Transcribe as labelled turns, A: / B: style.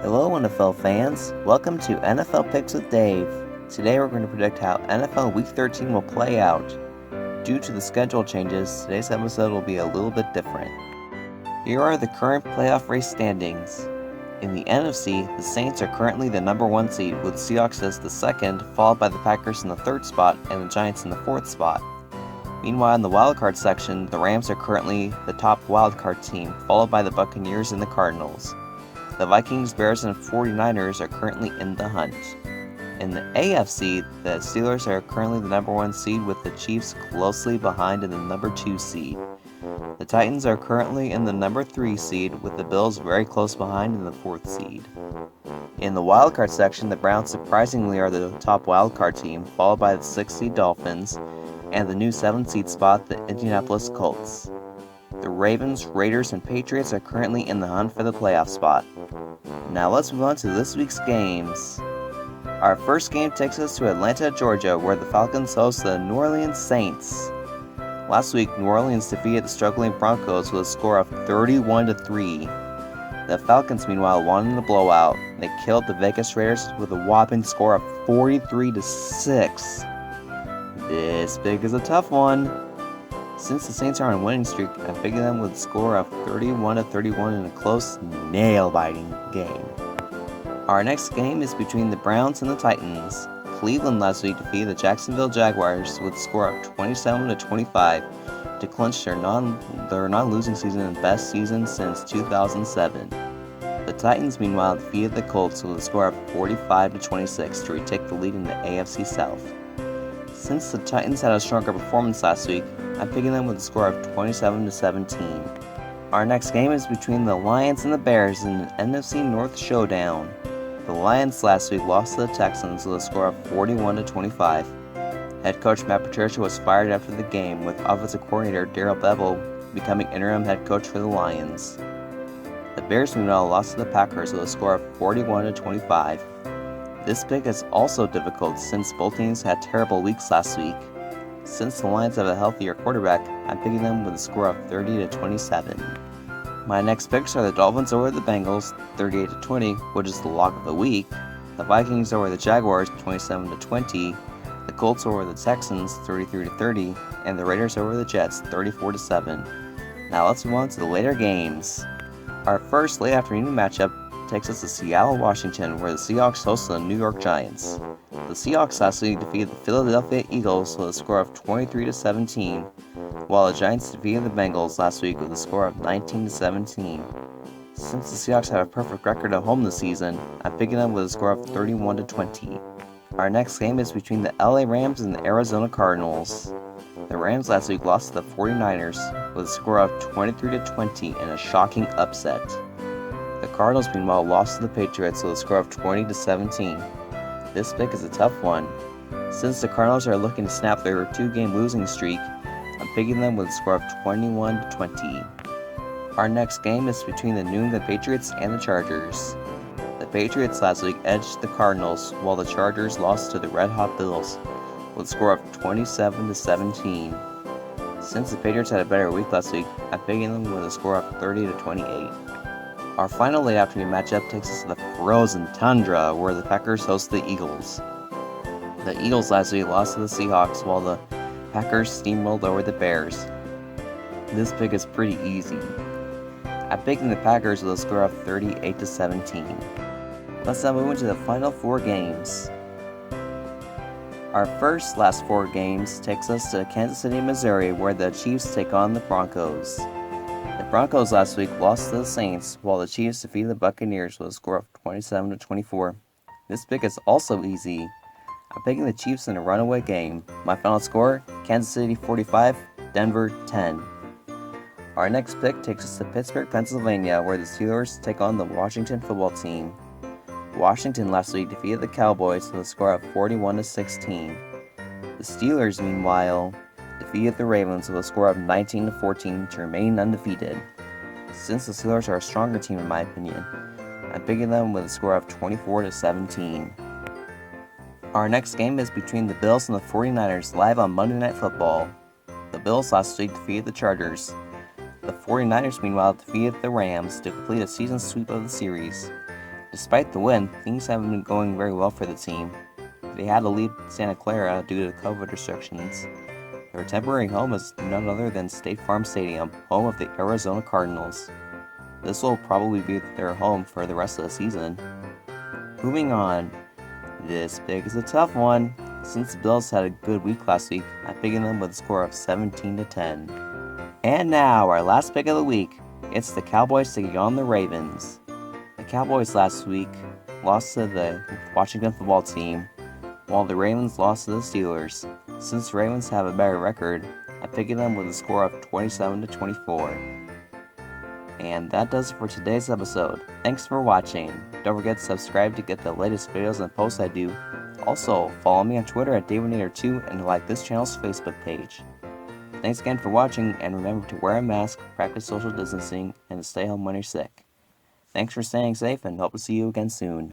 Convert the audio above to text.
A: Hello NFL fans, welcome to NFL Picks with Dave. Today we're going to predict how NFL Week 13 will play out. Due to the schedule changes, today's episode will be a little bit different. Here are the current playoff race standings. In the NFC, the Saints are currently the number 1 seed with Seahawks as the 2nd, followed by the Packers in the 3rd spot and the Giants in the 4th spot. Meanwhile, in the wildcard section, the Rams are currently the top wildcard team, followed by the Buccaneers and the Cardinals. The Vikings, Bears, and 49ers are currently in the hunt. In the AFC, the Steelers are currently the number 1 seed with the Chiefs closely behind in the number 2 seed. The Titans are currently in the number 3 seed with the Bills very close behind in the 4th seed. In the wildcard section, the Browns surprisingly are the top wildcard team, followed by the 6th seed Dolphins and the new 7th seed spot, the Indianapolis Colts. The Ravens, Raiders, and Patriots are currently in the hunt for the playoff spot. Now let's move on to this week's games. Our first game takes us to Atlanta, Georgia, where the Falcons host the New Orleans Saints. Last week, New Orleans defeated the struggling Broncos with a score of 31-3. The Falcons, meanwhile, won in the blowout. They killed the Vegas Raiders with a whopping score of 43-6. This pick is a tough one. Since the Saints are on a winning streak, I'm picking them with a score of 31-31 in a close, nail-biting game. Our next game is between the Browns and the Titans. Cleveland last week defeated the Jacksonville Jaguars with a score of 27-25 to clinch their non-losing season and best season since 2007. The Titans, meanwhile, defeated the Colts with a score of 45-26 to retake the lead in the AFC South. Since the Titans had a stronger performance last week, I'm picking them with a score of 27-17. Our next game is between the Lions and the Bears in an NFC North showdown. The Lions last week lost to the Texans with a score of 41-25. Head coach Matt Patricia was fired after the game, with offensive coordinator Darrell Bevell becoming interim head coach for the Lions. The Bears, meanwhile, lost to the Packers with a score of 41-25. This pick is also difficult since both teams had terrible weeks last week. Since the Lions have a healthier quarterback, I'm picking them with a score of 30-27. My next picks are the Dolphins over the Bengals, 38-20, which is the lock of the week, the Vikings over the Jaguars, 27-20, the Colts over the Texans, 33-30, and the Raiders over the Jets, 34-7. Now let's move on to the later games. Our first late afternoon matchup takes us to Seattle, Washington, where the Seahawks host the New York Giants. The Seahawks last week defeated the Philadelphia Eagles with a score of 23-17, while the Giants defeated the Bengals last week with a score of 19-17. Since the Seahawks have a perfect record at home this season, I'm picking them with a score of 31-20. Our next game is between the LA Rams and the Arizona Cardinals. The Rams last week lost to the 49ers with a score of 23-20 in a shocking upset. The Cardinals, meanwhile, lost to the Patriots with a score of 20-17. This pick is a tough one. Since the Cardinals are looking to snap their 2-game losing streak, I'm picking them with a score of 21-20. Our next game is between the New England Patriots and the Chargers. The Patriots last week edged the Cardinals, while the Chargers lost to the Red Hot Bills with a score of 27-17. Since the Patriots had a better week last week, I'm picking them with a score of 30-28. Our final late afternoon matchup takes us to the frozen tundra, where the Packers host the Eagles. The Eagles last week lost to the Seahawks, while the Packers steamrolled over the Bears. This pick is pretty easy. I'm picking the Packers with a score of 38-17. Let's now move into the final 4 games. Our last 4 games takes us to Kansas City, Missouri, where the Chiefs take on the Broncos. The Broncos last week lost to the Saints, while the Chiefs defeated the Buccaneers with a score of 27-24. This pick is also easy. I'm picking the Chiefs in a runaway game. My final score, Kansas City 45, Denver 10. Our next pick takes us to Pittsburgh, Pennsylvania, where the Steelers take on the Washington football team. Washington last week defeated the Cowboys with a score of 41-16. The Steelers, meanwhile, defeated the Ravens with a score of 19-14 to remain undefeated. Since the Steelers are a stronger team in my opinion, I'm picking them with a score of 24-17. Our next game is between the Bills and the 49ers live on Monday Night Football. The Bills last week defeated the Chargers. The 49ers, meanwhile, defeated the Rams to complete a season sweep of the series. Despite the win, things haven't been going very well for the team. They had to leave Santa Clara due to COVID restrictions. Their temporary home is none other than State Farm Stadium, home of the Arizona Cardinals. This will probably be their home for the rest of the season. Moving on, this pick is a tough one. Since the Bills had a good week last week, I'm picking them with a score of 17-10. And now, our last pick of the week. It's the Cowboys taking on the Ravens. The Cowboys last week lost to the Washington football team, while the Ravens lost to the Steelers. Since the Ravens have a better record, I'm picking them with a score of 27-24. And that does it for today's episode. Thanks for watching. Don't forget to subscribe to get the latest videos and posts I do. Also, follow me on Twitter at DavidNader2 and like this channel's Facebook page. Thanks again for watching, and remember to wear a mask, practice social distancing, and to stay home when you're sick. Thanks for staying safe, and hope to see you again soon.